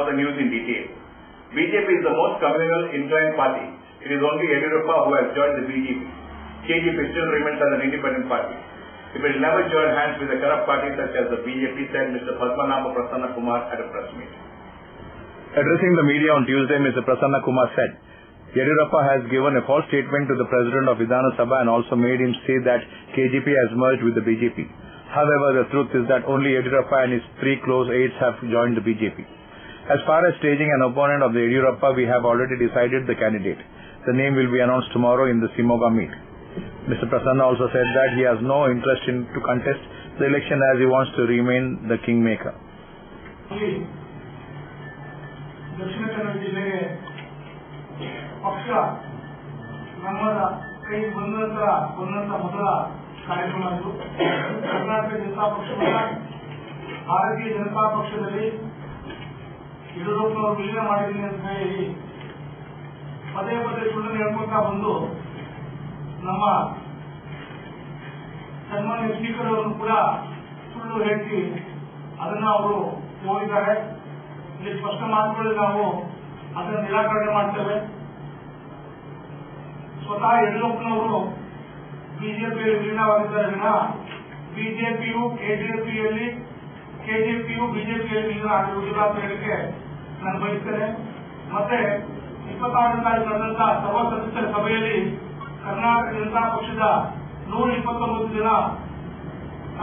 the news in detail. BJP is the most communal inclined party. It is only Yediyurappa who has joined the BJP. KJP still remains as an independent party. It will never join hands with a corrupt party such as the BJP, said Mr. Padmanabha Prasanna Kumar at a press meet. Addressing the media on Tuesday, Mr. Prasanna Kumar said, Yediyurappa has given a false statement to the President of Vidhana Sabha and also made him say that KJP has merged with the BJP. However, the truth is that only Yediyurappa and his 3 close aides have joined the BJP. As far as staging an opponent of the Yediyurappa, we have already decided the candidate. The name will be announced tomorrow in the Simoga meet. Mr. Prasanna also said that he has no interest in to contest the election as he wants to remain the kingmaker. Dakshina Kannada ಜಿಲ್ಲೆಗೆ ಪಕ್ಷ ನಮ್ಮದ ಕೈ ಬಂದಂತ ಮೊದಲ ಕಾರ್ಯಕ್ರಮ ಇದು. ಕರ್ನಾಟಕ ಜನತಾ ಪಕ್ಷವನ್ನ ಭಾರತೀಯ ಜನತಾ ಪಕ್ಷದಲ್ಲಿ ಯಡಿಯೂರಪ್ಪನವರು ವಿಲೀನ ಮಾಡಿದ್ದೀನಿ ಅಂತ ಹೇಳಿ ಪದೇ ಪದೇ ಸುಳ್ಳು ಹೇಳ್ಕೊತಾ ಬಂದು ನಮ್ಮ ಸನ್ಮಾನ್ಯ ಸ್ಪೀಕರ್ ಅವರನ್ನು ಕೂಡ ಸುಳ್ಳು ಹೇಳಿ ಅದನ್ನ ಅವರು ಹೋಗಿದ್ದಾರೆ. ಇಲ್ಲಿ ಸ್ಪಷ್ಟ ಮಾತುಗಳಲ್ಲಿ ನಾವು ಅದನ್ನು ನಿರಾಕರಣೆ ಮಾಡ್ತೇವೆ. ಸ್ವತಃ ಯಡಿಯೂರಪ್ಪನವರು ಬಿಜೆಪಿಯಲ್ಲಿ ವಿಲೀನವಾಗಿದ್ದಾರೆ ವಿನ ಬಿಜೆಪಿಯು ಕೆಜೆಪಿಯು ಬಿಜೆಪಿಯಲ್ಲಿ ವಿಲೀನ ಆಗಿರುವುದಿಲ್ಲ ಅಂತ ಹೇಳಿಕೆ ನಾನು ಬಯಸ್ತೇನೆ. ಮತ್ತೆ 26ನೇ ತಾರೀಕು ನಡೆದಂತ ಸರ್ವ ಸದಸ್ಯರ ಸಭೆಯಲ್ಲಿ ಕರ್ನಾಟಕ ಜನತಾ ಪಕ್ಷದ 129 ಜನ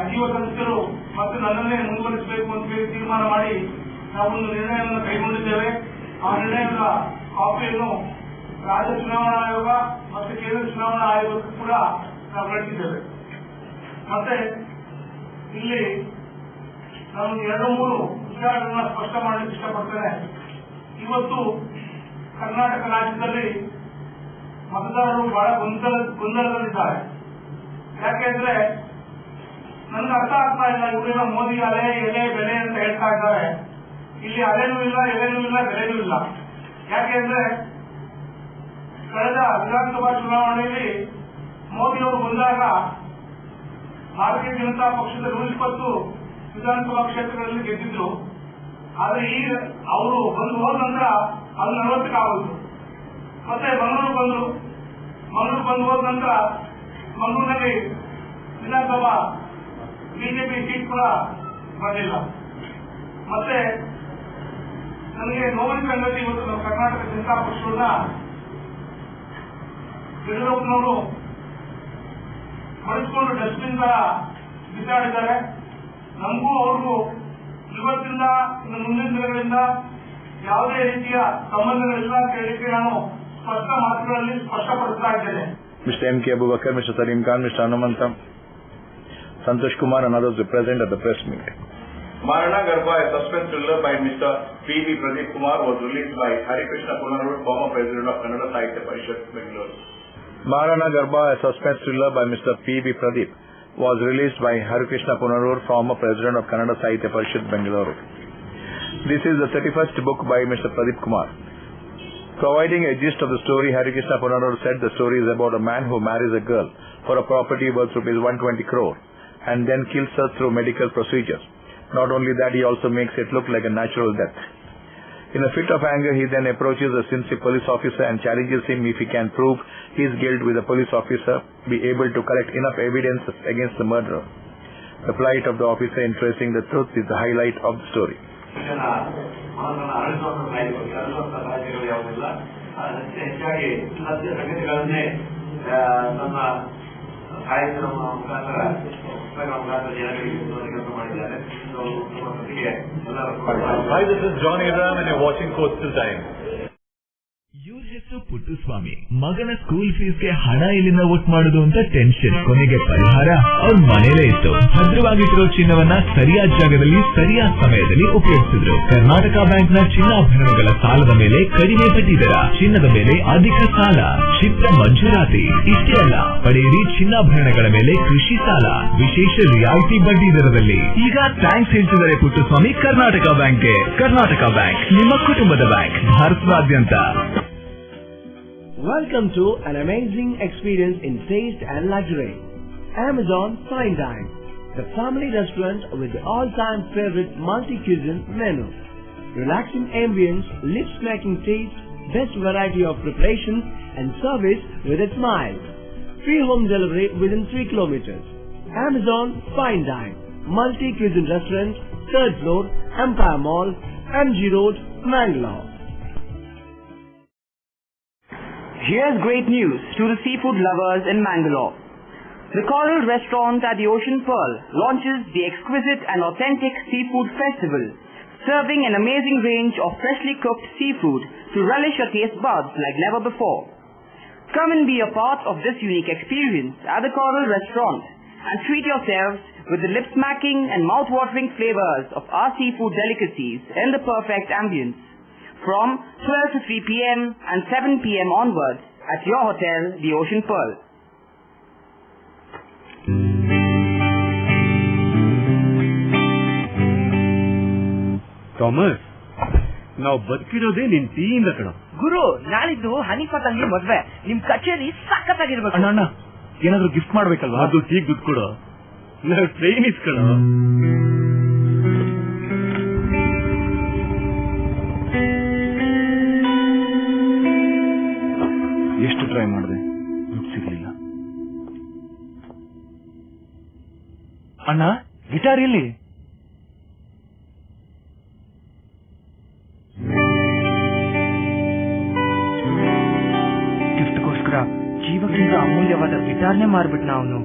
ಅಜೀವ ಸದಸ್ಯರು ಮತ್ತೆ ನನ್ನನ್ನೇ ಮುಂದುವರಿಸಬೇಕು ಅಂತ ಹೇಳಿ ತೀರ್ಮಾನ ಮಾಡಿ ನಾವೊಂದು ನಿರ್ಣಯವನ್ನು ಕೈಗೊಂಡಿದ್ದೇವೆ. ಆ ನಿರ್ಣಯದ ಕಾಪಿಯನ್ನು ರಾಜ್ಯ ಚುನಾವಣಾ ಆಯೋಗ ಮತ್ತು ಕೇಂದ್ರ ಚುನಾವಣಾ ಆಯೋಗಕ್ಕೂ ಕೂಡ ನಾವು ಕಳಿಸಿದ್ದೇವೆ. ಮತ್ತೆ ಇಲ್ಲಿ ನಾನು 2-3 ವಿಚಾರಗಳನ್ನ ಸ್ಪಷ್ಟ ಮಾಡಲಿಕ್ಕೆ ಇಷ್ಟಪಡ್ತೇನೆ. ಇವತ್ತು ಕರ್ನಾಟಕ ರಾಜ್ಯದಲ್ಲಿ ಮತದಾರರು ಬಹಳ ಗೊಂದಲದಲ್ಲಿದ್ದಾರೆ. ಯಾಕೆಂದ್ರೆ ನನಗೆ ಅರ್ಥ ಆಗ್ತಾ ಇಲ್ಲ. ಇವರೇನೋ ಮೋದಿ ಅಲೆ ಎಲೆ ಬೆಲೆ ಅಂತ ಹೇಳ್ತಾ ಇದ್ದಾರೆ. ಇಲ್ಲಿ ಅಲೆನೂ ಇಲ್ಲ, ಎಲೆನೂ ಇಲ್ಲ, ಬೆಲೆನೂ ಇಲ್ಲ. ಯಾಕೆಂದ್ರೆ ಕಳೆದ ವಿಧಾನಸಭಾ ಚುನಾವಣೆಯಲ್ಲಿ ಮೋದಿ ಅವರು ಬಂದಾಗ ಭಾರತೀಯ ಜನತಾ ಪಕ್ಷದ 120 ವಿಧಾನಸಭಾ ಕ್ಷೇತ್ರಗಳಲ್ಲಿ ಗೆದ್ದಿದ್ರು. ಆದ್ರೆ ಈಗ ಅವರು ಬಂದು ಹೋದ ನಂತರ ಅದು 40ಕ್ಕೆ ಆಗೋದು. ಮತ್ತೆ ಮಂಗಳೂರು ಬಂದು ಹೋದ ನಂತರ ಮಂಗಳೂರಿನಲ್ಲಿ ವಿಧಾನಸಭಾ ಬಿಜೆಪಿ ಸೀಟ್ ಕೂಡ ಬರಲಿಲ್ಲ. ಮತ್ತೆ ನನಗೆ ನೋವಿನ ಸಂಗತಿ ಇವತ್ತು ನಮ್ಮ ಕರ್ನಾಟಕ ಜನತಾ ಪಕ್ಷವನ್ನ ಯಡಿಯೂರಪ್ಪನವರು ಬಳಸಿಕೊಂಡು ಡಸ್ಟ್ಬಿನ್ ತರ ಬಿಸಾಡಿದ್ದಾರೆ. ನಮಗೂ ಅವ್ರಿಗೂ ಇವತ್ತಿಂದ ಇನ್ನು ಮುಂದಿನ ದಿನಗಳಿಂದ ಯಾವುದೇ ರೀತಿಯ ಸಂಬಂಧಗಳಿಲ್ಲ ಅಂತ ಹೇಳಿಕೆ ನಾನು ಸ್ಪಷ್ಟ ಮಾತುಗಳಲ್ಲಿ ಸ್ಪಷ್ಟಪಡಿಸ್ತಾ ಇದ್ದೇನೆ. Mr. M. K. Abubakar, Mr. Salim Khan, Mr. Hanumantam, Santosh Kumar and others were present at the press meet. Maharana Garba, a suspense thriller by Mr. P.V. Pradeep Kumar, was released by Harikrishna Punarur, former president of Kannada Sahitya Parishad, Bengaluru. Maharana Garba, a suspense thriller by Mr. P.V. Pradeep, was released by Harikrishna Punarur, former president of Kannada Sahitya Parishad, Bengaluru. This is the 31st book by Mr. Pradeep Kumar. Providing a gist of the story, Harikrishna Punarur said the story is about a man who marries a girl for a property worth ₹120 crore and then kills her through medical procedures. Not only that, he also makes it look like a natural death. In a fit of anger, he then approaches a sincere police officer and challenges him if he can prove his guilt with the police officer, be able to collect enough evidence against the murderer. The plight of the officer in tracing the truth is the highlight of the story. Hi, this is John Abraham and you're watching Coastal Time. ಇವ್ರ ಹೆಸರು ಪುಟ್ಟಸ್ವಾಮಿ. ಮಗನ school ಫೀಸ್ಗೆ ಹಣ ಎಲ್ಲಿಂದ ಒಟ್ಟು ಮಾಡುದು ಅಂತ tension. ಕೊನೆಗೆ ಪರಿಹಾರ ಅವ್ರ ಮನೇಲೇ ಇತ್ತು. ಭದ್ರವಾಗಿಟ್ಟಿರೋ ಚಿನ್ನವನ್ನ ಸರಿಯಾದ ಜಾಗದಲ್ಲಿ ಸರಿಯಾದ ಸಮಯದಲ್ಲಿ ಉಪಯೋಗಿಸಿದ್ರು. ಕರ್ನಾಟಕ ಬ್ಯಾಂಕ್ನ ಚಿನ್ನಾಭರಣಗಳ ಸಾಲದ ಮೇಲೆ ಕಡಿಮೆ ಬಡ್ಡಿ ದರ, ಚಿನ್ನದ ಮೇಲೆ ಅಧಿಕ ಸಾಲ, ಕ್ಷಿಪ್ರ ಮಂಜೂರಾತಿ. ಇಷ್ಟೇ ಅಲ್ಲ, ಪಡೆಯಿರಿ ಚಿನ್ನಾಭರಣಗಳ ಮೇಲೆ ಕೃಷಿ ಸಾಲ ವಿಶೇಷ ರಿಯಾಯಿತಿ ಬಡ್ಡಿ ದರದಲ್ಲಿ. ಈಗ ಥ್ಯಾಂಕ್ಸ್ ಹೇಳ್ತಿದ್ದಾರೆ ಪುಟ್ಟಸ್ವಾಮಿ ಕರ್ನಾಟಕ ಬ್ಯಾಂಕ್ಗೆ. ಕರ್ನಾಟಕ ಬ್ಯಾಂಕ್ ನಿಮ್ಮ ಕುಟುಂಬದ ಬ್ಯಾಂಕ್, ಭಾರತದಾದ್ಯಂತ. Welcome to an amazing experience in taste and luxury. Amazon Fine Dine, the family restaurant with the all-time favorite multi-cuisine menu. relaxing ambience, lip-smacking taste, best variety of preparation and service with a smile. Free home delivery within 3 kilometers. Amazon Fine Dine, multi-cuisine restaurant, 3rd floor, Empire Mall, MG Road, Mangalore. Here's great news to the seafood lovers in Mangalore. The Coral Restaurant at the Ocean Pearl launches the exquisite and authentic Seafood Festival, serving an amazing range of freshly cooked seafood to relish your taste buds like never before. Come and be a part of this unique experience at the Coral Restaurant and treat yourselves with the lip-smacking and mouth-watering flavors of our seafood delicacies in the perfect ambience. From 12 to 3 p.m. and 7 p.m. onwards at your hotel, the Ocean Pearl. Thomas, ನಾವು ಬದುಕಿರೋದೇ ನಿನ್ ಟೀಯಿಂದ ಕಣ. ಗುರು, ನಾಳಿದ್ದು ಹನಿಫಾ ತಂಗಿ ಮದ್ವೆ. ನಿಮ್ ಕಚೇರಿ ಸಖತ್ತಾಗಿರ್ಬೇಕು. ಅಣ್ಣ, ಏನಾದ್ರು ಗಿಫ್ಟ್ ಮಾಡ್ಬೇಕಲ್ವಾ? ಅದು ಟೀ ದುಡ್ಡು ಕೊಡು. ನಾವು ಟ್ರೈನ್ ಇಸ್ಕಳ. ಎಷ್ಟು ಟ್ರೈ ಮಾಡಿದೆ, ದುಡ್ಡು ಸಿಗ್ಲಿಲ್ಲ. ಅಣ್ಣ, ಗಿಟಾರ್ ಎಲ್ಲಿ? ಗಿಫ್ಟ್ಗೋಸ್ಕರ ಜೀವಕ್ಕಿಂತ ಅಮೂಲ್ಯವಾದ ಗಿಟಾರ್ನೇ ಮಾರ್ಬಿಟ್ನ ಅವನು.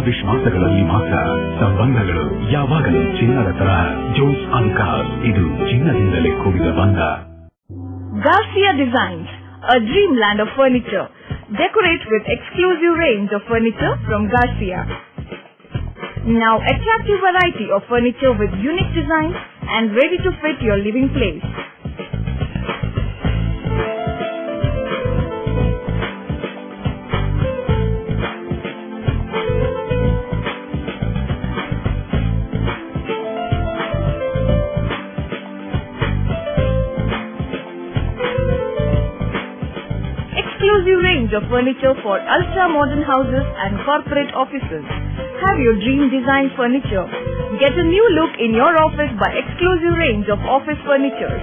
ವಿಶ್ವಾಸಗಳಲ್ಲಿ ಮಾತ್ರ ಸಂಬಂಧಗಳು ಯಾವಾಗಲೂ ಚಿನ್ನದ ತರಹ. ಜೋಸ್ ಅಲ್ಕಾಸ್, ಇದು ಚಿನ್ನದಿಂದಲೇ ಕೂಡಿದ ಬಂಧ. Garcia Designs, a dreamland of furniture. Decorate with exclusive range of furniture from Garcia. Now attractive variety of furniture with unique designs and ready to fit your living place. Exclusive range of furniture for ultra-modern houses and corporate offices. Have your dream design furniture. Get a new look in your office by exclusive range of office furniture.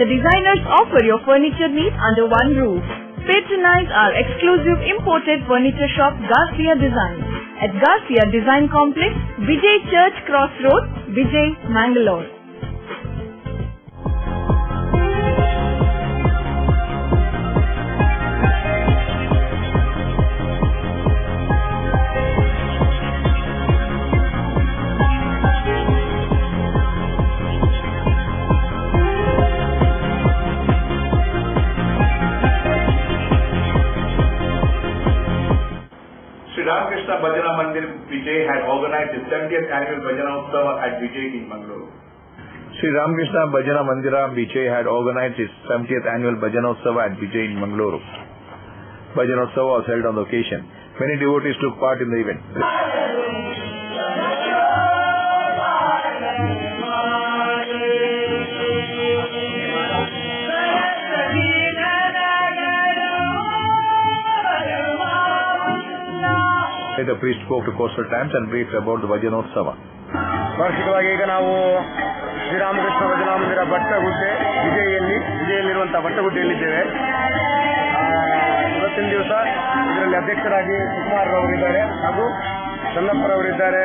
The designers offer your furniture needs under one roof. Patronize our exclusive imported furniture shop Garcia Design at Garcia Design Complex, Vijay Church Cross Road, Vijay, Mangalore. Ramakrishna Bhajana Mandir Vijay had organized his 70th annual Bhajana Utsava at Vijay in Mangalore. Sri Ramakrishna Bhajana Mandira Vijay had organized his 70th annual Bhajana Utsava at Vijay in Mangalore. Bhajana Utsava was held on the occasion. Many devotees took part in the event. The priest spoke to Coastal Times and briefed about the Bhajanotsava. ವಾರ್ಷಿಕವಾಗಿ ಈಗ ನಾವು ಶ್ರೀರಾಮಕೃಷ್ಣ ಭಜನಾ ಮಂದಿರ ಬಟ್ಟಗುಡ್ಡೆ ವಿಜಯಲ್ಲಿರುವಂತಹ ಬಟ್ಟಗುಡ್ಡೆಯಲ್ಲಿದ್ದೇವೆ. ಇವತ್ತಿನ ದಿವಸ ಇದರಲ್ಲಿ ಅಧ್ಯಕ್ಷರಾಗಿ ಕುಮಾರ್ ರವರಿದ್ದಾರೆ, ಹಾಗೂ ಚನ್ನಪ್ಪರವರಿದ್ದಾರೆ,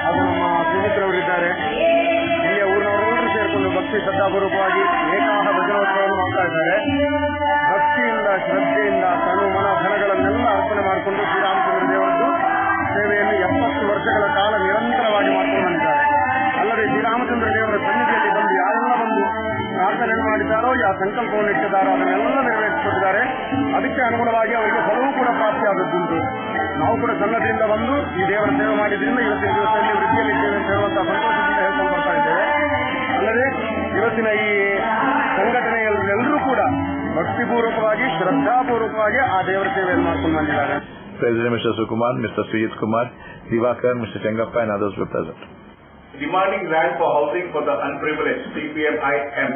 ಹಾಗೂ ನಮ್ಮ ಸುಮಿತ್ರವರಿದ್ದಾರೆ. ಇಲ್ಲಿಯ ಊರಿನವರೆಲ್ಲರೂ ಸೇರಿಕೊಂಡು ಭಕ್ತಿ ಶ್ರದ್ಧಾಪೂರ್ವಕವಾಗಿ ಏಕಾಹ ಭಜನೋತ್ಸವವನ್ನು ಮಾಡ್ತಾ ಇದ್ದಾರೆ. ಭಕ್ತಿಯಿಂದ, ಶ್ರದ್ಧೆಯಿಂದ ತನು ಮನ ಧನಗಳನ್ನೆಲ್ಲ ಅರ್ಪಣೆ ಮಾಡಿಕೊಂಡು ಶ್ರೀರಾಮಚಂದ್ರ ದೇವರದ್ದು ಸೇವೆಯನ್ನು 70 ವರ್ಷಗಳ ಕಾಲ ನಿರಂತರವಾಗಿ ಮಾಡ್ಕೊಂಡು ಬಂದಿದ್ದಾರೆ. ಅಲ್ಲದೆ ಶ್ರೀರಾಮಚಂದ್ರ ದೇವರ ಸನ್ನಿಧಿಯಲ್ಲಿ ಬಂದು ಯಾರೆಲ್ಲ ಬಂದು ಪ್ರಾರ್ಥನೆ ಮಾಡಿದ್ದಾರೋ, ಯಾವ ಸಂಕಲ್ಪವನ್ನು ಇಟ್ಟಿದ್ದಾರೋ ಅದನ್ನೆಲ್ಲ ನೆರವೇರಿಸಿಕೊಟ್ಟಿದ್ದಾರೆ. ಅದಕ್ಕೆ ಅನುಗುಣವಾಗಿ ಅವರಿಗೆ ಫಲವೂ ಕೂಡ ಪ್ರಾಪ್ತಿಯಾದದ್ದುಂಟು. ನಾವು ಕೂಡ ಸಣ್ಣದಿಂದ ಬಂದು ಈ ದೇವರ ಸೇವೆ ಮಾಡಿದ್ರಿಂದ ಇವತ್ತಿನ ದಿವಸದಲ್ಲಿ ವೃತ್ತಿಯಲ್ಲಿದ್ದೇವೆ ಅಂತ ಹೇಳುವಂತಹ ಸಂತೋಷದಿಂದ ಹೇಳ್ಕೊಂಡು ಬರ್ತಾ ಇದ್ದೇವೆ. ಅಲ್ಲದೆ ಇವತ್ತಿನ ಈ ಸಂಘಟನೆಯಲ್ಲೆಲ್ಲರೂ ಕೂಡ ಭಕ್ತಿಪೂರ್ವಕವಾಗಿ ಶ್ರದ್ಧಾಪೂರ್ವಕವಾಗಿ ಆ ದೇವರ ಸೇವೆಯನ್ನು ಮಾಡ್ಕೊಂಡು ಬಂದಿದ್ದಾರೆ. President Mr. Sukumar, Mr. Sujit Kumar, Divakar, Mr. Chengappa and others were present. Demanding land for housing for the unprivileged, CPM-IM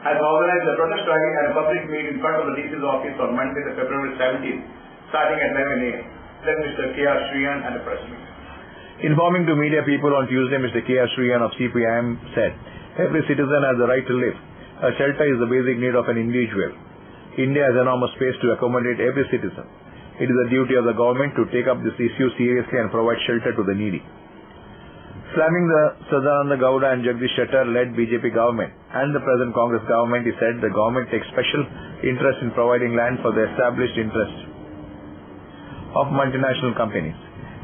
has organized a protest rally and a public meet in front of the DC's office on Monday, February 17th, starting at 11 a.m. Then Mr. K.R. Sriyan and the press meet. Informing to media people on Tuesday, Mr. K.R. Sriyan of CPIM said, every citizen has the right to live. A shelter is the basic need of an individual. India has enormous space to accommodate every citizen. It is the duty of the government to take up this issue seriously and provide shelter to the needy. Slamming the Sadananda Gowda and Jagdish Shettar-led BJP government and the present Congress government, he said the government takes special interest in providing land for the established interests of multinational companies.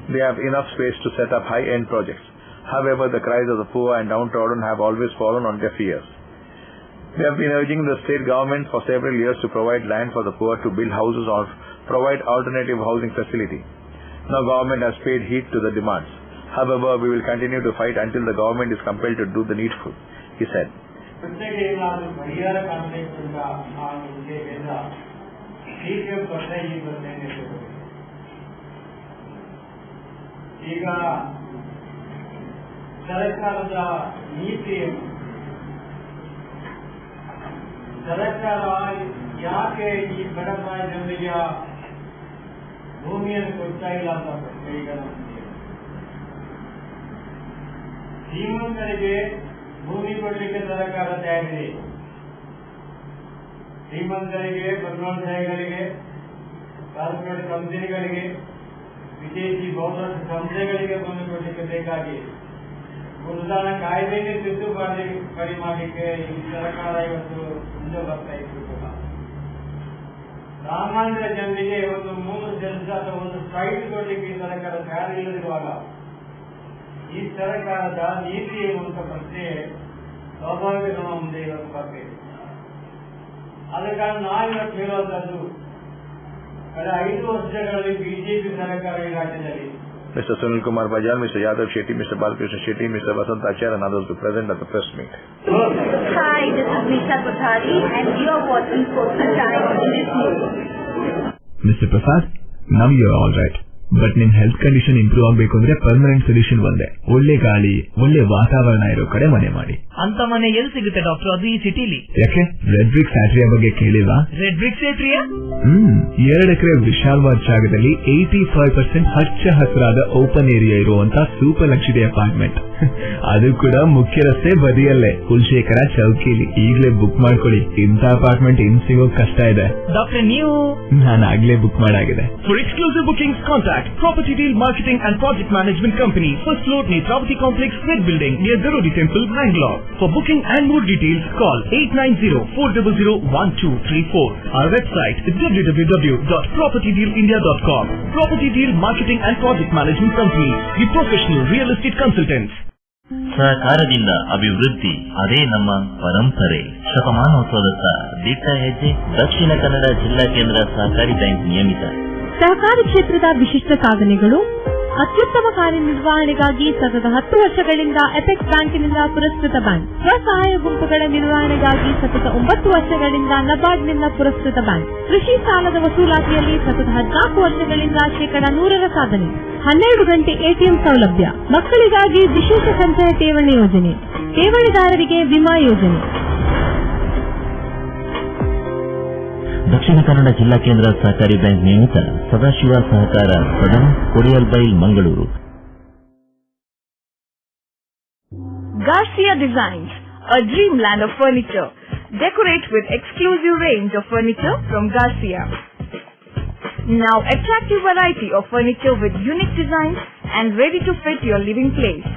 They have enough space to set up high-end projects. However, the cries of the poor and downtrodden have always fallen on deaf ears. They have been urging the state government for several years to provide land for the poor to build houses or provide alternative housing facility. Now government has paid heed to the demands. However, we will continue to fight until the government is compelled to do the needful, he said. ಈಗ ಸರ್ಕಾರದ ನೀತಿ ಸರ್ಕಾರ ಯಾಕೆ ಈ ಬಡಪಾಯಿ ಜನರಿಗೆ ಭೂಮಿಯನ್ನು ಕೊಡ್ತಾ ಇಲ್ಲ ಅಂತ ಪ್ರಶ್ನೆ ಈಗ ಶ್ರೀಮಂತರಿಗೆ ಭೂಮಿ ಕೊಡಲಿಕ್ಕೆ ಸರ್ಕಾರ ತಯಾರಿದೆ. ಶ್ರೀಮಂತರಿಗೆ, ಬಂಡವಾಳಶಾಹಿಗಳಿಗೆ, ಕಾರ್ಪೊರೇಟ್ ಕಂಪನಿಗಳಿಗೆ, ವಿದೇಶಿ ಬಹುದೊಡ್ಡ ಸಂಸ್ಥೆಗಳಿಗೆ ಭೂಮಿ ಕೊಡಲಿಕ್ಕೆ ಬೇಕಾಗಿ ಗುರುದಾನ ಕಾಯ್ದೆಗೆ ತಿದ್ದುಪಡಿ ಮಾಡಲಿಕ್ಕೆ ಈ ಸರ್ಕಾರ ಇವತ್ತು ಮುಂದೆ ಬರ್ತಾ ಇತ್ತು ಕೂಡ. ಸಾಮಾನ್ಯ ಜನರಿಗೆ ಒಂದು 3 ಸೆನ್ಸ್ ಅಥವಾ ಒಂದು ಸೈಟ್ ಕೊಡಲಿಕ್ಕೆ ಈ ಸರ್ಕಾರ ತಯಾರಿಲ್ಲದಿರುವಾಗ ಈ ಸರ್ಕಾರದ ನೀತಿ ಎನ್ನುವಂತ ಪ್ರಶ್ನೆ ಸ್ವಾಭಾವಿಕ ನಮ್ಮ ಮುಂದೆ ಇವತ್ತು ಬರ್ತೇವೆ. ಆದ ಕಾರಣ ನಾವಿವತ್ತು ಹೇಳುವಂತದ್ದು ಕಳೆದ 5 ವರ್ಷಗಳಲ್ಲಿ ಬಿಜೆಪಿ ಸರ್ಕಾರ ಈ ರಾಜ್ಯದಲ್ಲಿ Mr. Sunil Kumar Bajal, Mr. Yadav Shetty, Mr. Balakrishna Shetty, Mr. Vasant Acharya and others were present at the press meet. Hi, this is Nisha Kothari and you are watching Coastal Times News. Mr. Prasad, now you are all right. But ನಿಮ್ health condition improve ಆಗಬೇಕು ಅಂದ್ರೆ permanent solution ಒಂದೇ, ಒಳ್ಳೆ ಗಾಳಿ, ಒಳ್ಳೆ ವಾತಾವರಣ ಇರೋ ಕಡೆ ಮನೆ ಮಾಡಿ. ಅಂತ ಮನೆ ಎಲ್ಲಿ ಸಿಗುತ್ತೆ ಡಾಕ್ಟರ್? ಅದು ಈ ಸಿಟಿಲಿ. ಯಾಕೆ ರೆಡ್ ಬ್ರಿಕ್ಸ್ ಆಟ್ರಿಯಾ ಬಗ್ಗೆ ಕೇಳಿಲ್ವಾ? ರೆಡ್ ಬ್ರಿಕ್ಸ್ ಆಟ್ರಿಯಾ 2 ಎಕರೆ ವಿಶಾಲವಾದ ಜಾಗದಲ್ಲಿ 85% ಹಚ್ಚ ಹಸಿರಾದ ಓಪನ್ ಏರಿಯಾ ಇರುವಂತ ಸೂಪರ್ ಲಕ್ಷರಿ ಅಪಾರ್ಟ್ಮೆಂಟ್. ಅದು ಕೂಡ ಮುಖ್ಯ ರಸ್ತೆ ಬದಿಯಲ್ಲೇ, ಕುಲಶೇಖರ ಚೌಕಿಲಿ. ಈಗಲೇ ಬುಕ್ ಮಾಡ್ಕೊಳ್ಳಿ, ಇಂಥ ಅಪಾರ್ಟ್ಮೆಂಟ್ ಇನ್ ಸಿಗೋಕ್ ಕಷ್ಟ ಇದೆ. ಡಾಕ್ಟರ್ ನೀವು? ನಾನು ಆಗ್ಲೇ ಬುಕ್ ಮಾಡಾಗಿದೆ. For exclusive bookings contact Property Deal Marketing and Project Management Company, first floor Netravati Complex, Red Building, near Darodi Temple, Bangalore. For booking and more details, call 890-400-1234. Our website is www.propertydealindia.com. Property Deal Marketing and Project Management Company, the professional real estate consultants. ಸಹಕಾರದಿಂದ ಅಭಿವೃದ್ಧಿ, ಅದೇ ನಮ್ಮ ಪರಂಪರೆ. ಶತಮಾನೋತ್ಸವದತ್ತ ದಿಟ್ಟ ಹೆಜ್ಜೆ. ದಕ್ಷಿಣ ಕನ್ನಡ ಜಿಲ್ಲಾ ಕೇಂದ್ರ ಸಹಕಾರಿ ಬ್ಯಾಂಕ್ ನಿಯಮಿತ. ಸಹಕಾರಿ ಕ್ಷೇತ್ರದ ವಿಶಿಷ್ಟ ಸಾಧನೆಗಳು. ಅತ್ಯುತ್ತಮ ಕಾರ್ಯನಿರ್ವಹಣೆಗಾಗಿ ಸತತ 10 ವರ್ಷಗಳಿಂದ ಎಪೆಕ್ಸ್ ಬ್ಯಾಂಕಿನಿಂದ ಪುರಸ್ಕೃತ ಬ್ಯಾಂಕ್. ಸ್ವಸಹಾಯ ಗುಂಪುಗಳ ನಿರ್ವಹಣೆಗಾಗಿ ಸತತ 9 ವರ್ಷಗಳಿಂದ ನಬಾರ್ಡ್ನಿಂದ ಪುರಸ್ಕೃತ ಬ್ಯಾಂಕ್. ಕೃಷಿ ಸಾಲದ ವಸೂಲಾತಿಯಲ್ಲಿ ಸತತ 14 ವರ್ಷಗಳಿಂದ 100% ಸಾಧನೆ. 12 ಗಂಟೆ ಎಟಿಎಂ ಸೌಲಭ್ಯ. ಮಕ್ಕಳಿಗಾಗಿ ವಿಶೇಷ ಸಂಚಯ ಠೇವಣಿ ಯೋಜನೆ. ಠೇವಣಿದಾರರಿಗೆ ವಿಮಾ ಯೋಜನೆ. ದಕ್ಷಿಣ ಕನ್ನಡ ಜಿಲ್ಲಾ ಕೇಂದ್ರ ಸಹಕಾರಿ ಬ್ಯಾಂಕ್ ನಿಯಮಿತ ಸದಾಶಿವ ಸಹಕಾರ ಸದನ, Kodialbail, Mangaluru. Garcia Designs, a dreamland of furniture. Decorate with exclusive range of furniture from Garcia. Now attractive variety of furniture with unique designs and ready to fit your living place.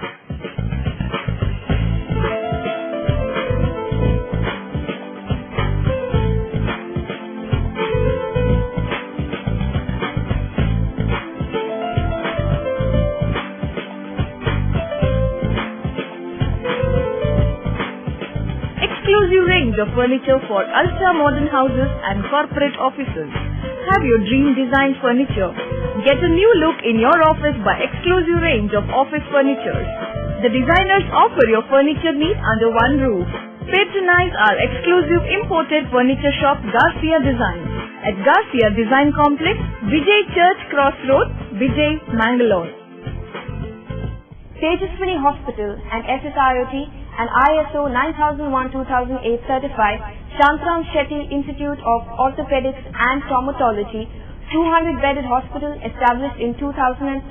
Exclusive range of furniture for ultra modern houses and corporate offices. Have your dream design furniture. Get a new look in your office by exclusive range of office furnitures. The designers offer your furniture needs under one roof. Patronize our exclusive imported furniture shop Garcia Design at Garcia Design Complex, Vijay Church Cross Road, Vijay, Mangalore. Tejaswini Hospital and SSIOT and ISO 9001-2008 certified Shantram Shetty Institute of Orthopedics and Traumatology 200-bedded hospital established in 2004,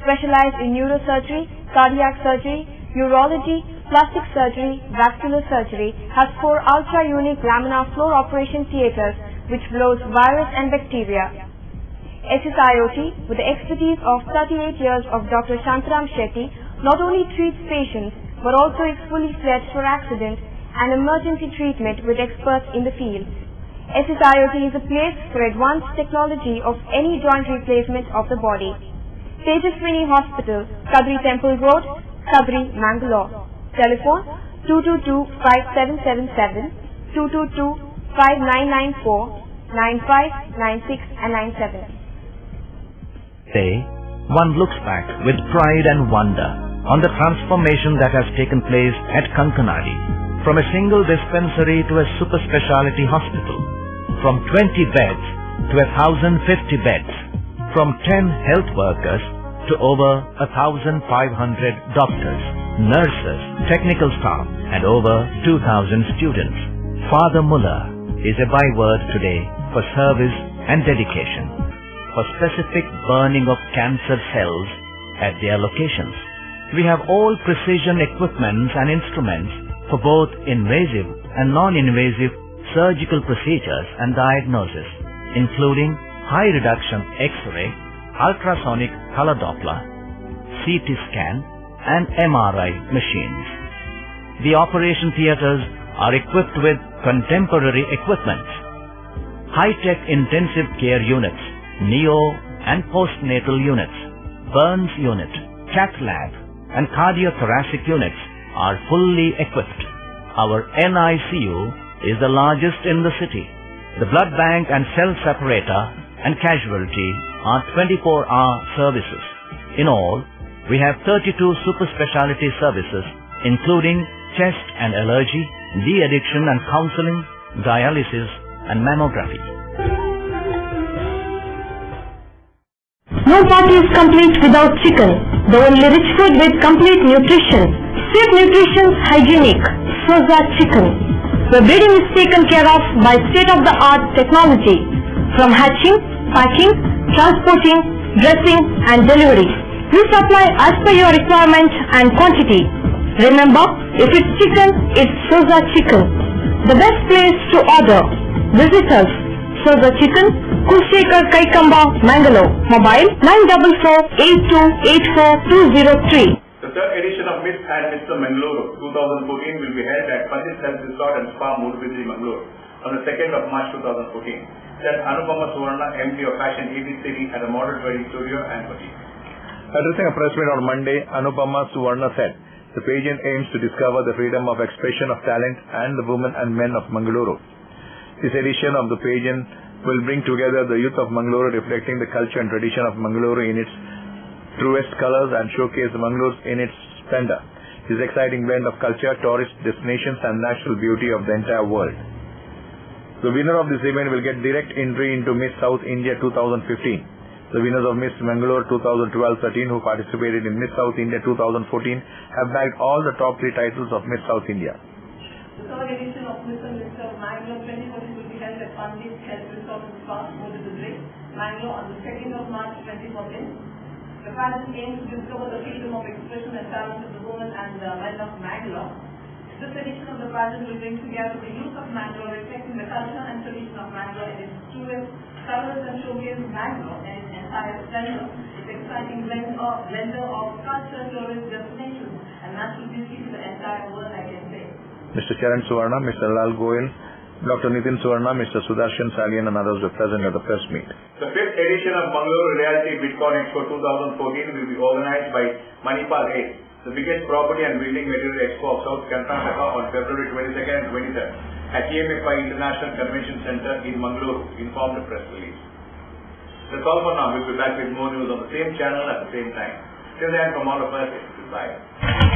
specialized in neurosurgery, cardiac surgery, urology, plastic surgery, vascular surgery, has 4 ultra-unique laminar floor operation theaters which blows virus and bacteria. SSIOT, with the expertise of 38 years of Dr. Shantram Shetty, not only treats patients but also is fully fledged for accident and emergency treatment with experts in the field. SSIOT is a place for advanced technology of any joint replacement of the body. Tejaswini Hospital, Kadri Temple Road, Kadri, Mangalore. Telephone 222-5777, 222-5994, 95, 96 and 97. Today, one looks back with pride and wonder on the transformation that has taken place at Kankanadi, from a single dispensary to a super specialty hospital, from 20 beds to 1,050 beds, from 10 health workers to over 1,500 doctors, nurses, technical staff, and over 2,000 students. Father Muller is a byword today for service and dedication, for specific burning of cancer cells at their locations. We have all precision equipments and instruments for both invasive and non-invasive surgical procedures and diagnosis, including high reduction X-ray, ultrasonic color Doppler, CT scan, and MRI machines. The operation theaters are equipped with contemporary equipment, high-tech intensive care units, neo and postnatal units, burns unit, cath lab, and cardiothoracic units are fully equipped. Our NICU is the largest in the city. The blood bank and cell separator and casualty are 24-hour services. In all, we have 32 super specialty services, including chest and allergy, de-addiction and counseling, dialysis, and mammography. No party is complete without chicken, the only rich food with complete nutrition. Sweet nutrition, hygienic. Soza Chicken. The breeding is taken care of by state-of-the-art technology, from hatching, packing, transporting, dressing, and delivery. We supply as per your requirement and quantity. Remember, if it's chicken, it's Soza Chicken. The best place to order. Visit us. Soza Chicken, Kushekar Kaikamba, Mangalore. Mobile 944-8284-203. The third edition of Miss and Mr. Mangalore 2014 will be held at Pandit Health Resort and Spa, Mudbidri, Mangalore on the 2nd of March 2014. Then Anupama Suvarna, MD of Fashion ABCD at the Model Wedding Studio and Boutique. Addressing a press meet on Monday, Anupama Suvarna said, the pageant aims to discover the freedom of expression of talent and the women and men of Mangalore. This edition of the pageant will bring together the youth of Mangalore, reflecting the culture and tradition of Mangalore in its truest colors and showcase Mangalore in its splendor. This exciting blend of culture, tourist destinations and natural beauty of the entire world. The winner of this event will get direct entry into Miss South India 2015. The winners of Miss Mangalore 2012-13 who participated in Miss South India 2014 have bagged all the top 3 titles of Miss South India. The third edition of Miss and Mr. Mangalore 2014 will be held at Pandit Health Resort and Spa, Mudbidri, Mangalore on the 2nd of March 2014. The pageant aims to discover the freedom of expression and talent of the women and men of Mangalore. This edition of the pageant will bring together the youth of Mangalore, reflecting the culture and tradition of Mangalore in its truest colors and showcase Mangalore in its entire splendor. Its exciting blend of culture, tourist destinations, and natural beauty to the entire world, I can say. Mr. Charan Suvarna, Mr. Lal Goyal, Dr. Nitin Suvarna, Mr. Sudarshan Salian and others were present at the press meet. The 5th edition of Mangalore Realty Bitcoin Expo 2014 will be organized by Manipal 8, the biggest property and building material expo of South Karnataka on February 22nd and 23rd at EMFI International Convention Center in Mangalore, informed the press release. That's all for now. We'll be back with more news on the same channel at the same time. Till then, from all of us, it's goodbye.